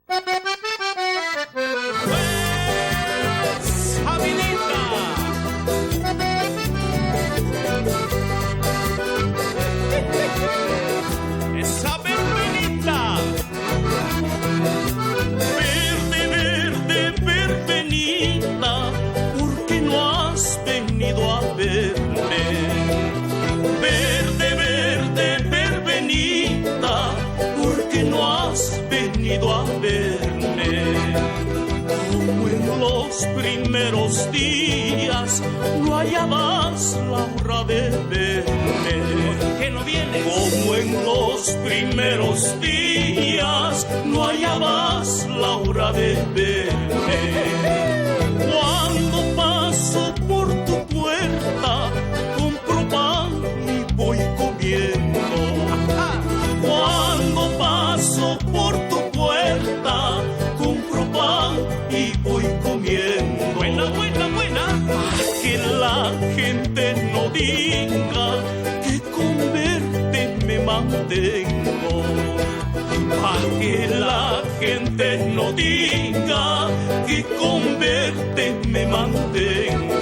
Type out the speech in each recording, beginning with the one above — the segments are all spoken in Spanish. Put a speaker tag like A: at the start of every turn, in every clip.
A: Esa verbenita, verde, verde, verbenita, ¿por qué no has venido a verme? Verde, verde, verbenita, ¿por qué no has venido a verme? Como en los primeros días no hallabas la hora de verme. ¿Por qué no vienes? Como en los primeros días no hallabas la hora de verme. Cuando paso por tu puerta, compro pan y voy comiendo. Cuando paso por tu puerta, compro pan y voy comiendo. Buena, buena, buena. Para que la gente no diga que con verte me mantengo. Para que la gente no diga que con verte me mantengo.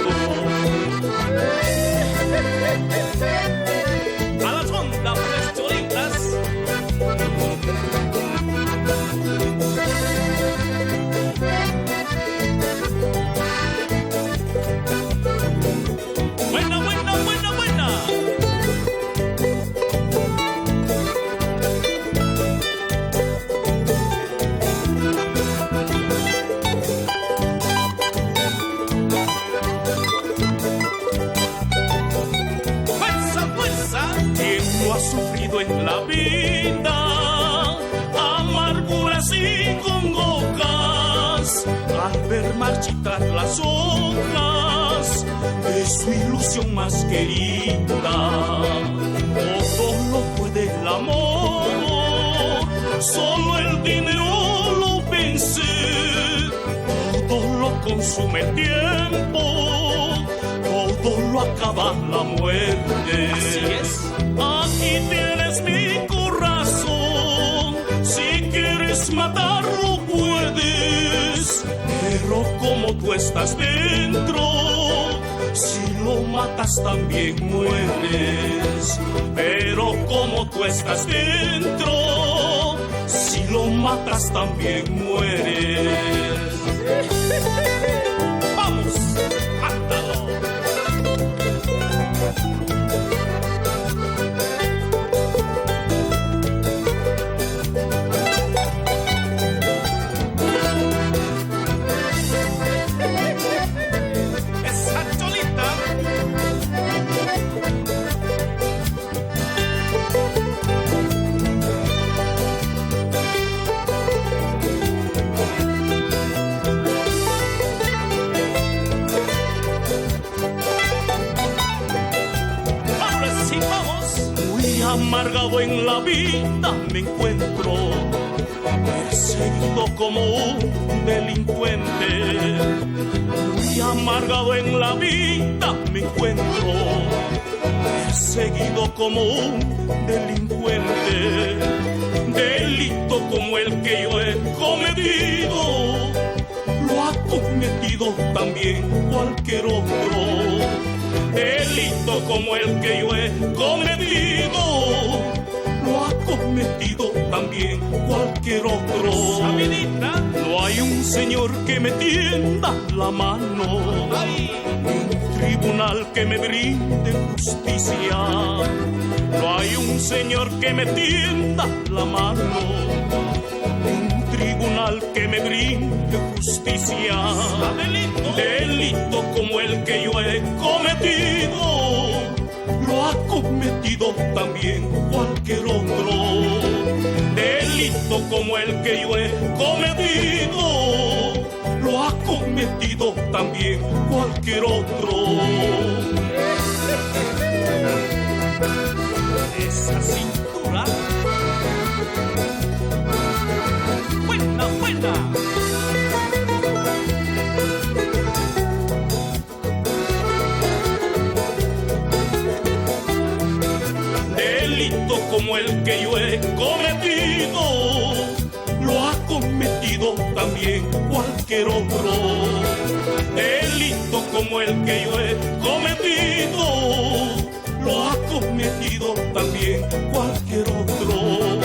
A: A las ondas, pues cholitas. Buena, buena, buena, buena. Fuerza, fuerza. ¿Quién no ha sufrido en la vida amarguras y congojas al ver marchitar las hojas de su ilusión más querida? Todo lo puede el amor, solo el dinero lo vence. Todo lo consume el tiempo, todo lo acaba la muerte. Así es. Aquí tienes mi corazón, si quieres matarlo puedes, pero como tú estás dentro, si lo matas también mueres. Pero como tú estás dentro, si lo matas también mueres. Vamos, mátalo. Esa cholita. Amargado en la vida me encuentro, perseguido como un delincuente. Muy amargado en la vida me encuentro, perseguido como un delincuente. Delito como el que yo he cometido, lo ha cometido también cualquier otro. Delito como el que yo he cometido, lo ha cometido también cualquier otro. Sabidita. No hay un señor que me tienda la mano, un tribunal que me brinde justicia. No hay un señor que me tienda la mano, un tribunal que me brinde justicia. Delito como el que yo he cometido, lo ha cometido también cualquier otro. Delito como el que yo he cometido, lo ha cometido también cualquier otro. Esa cintura. Buena, buena. Delito como el que yo he cometido, lo ha cometido cualquier otro. Delito como el que yo he cometido, lo ha cometido también cualquier otro.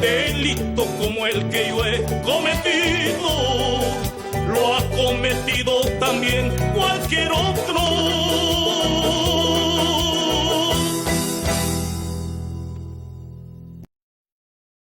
A: Delito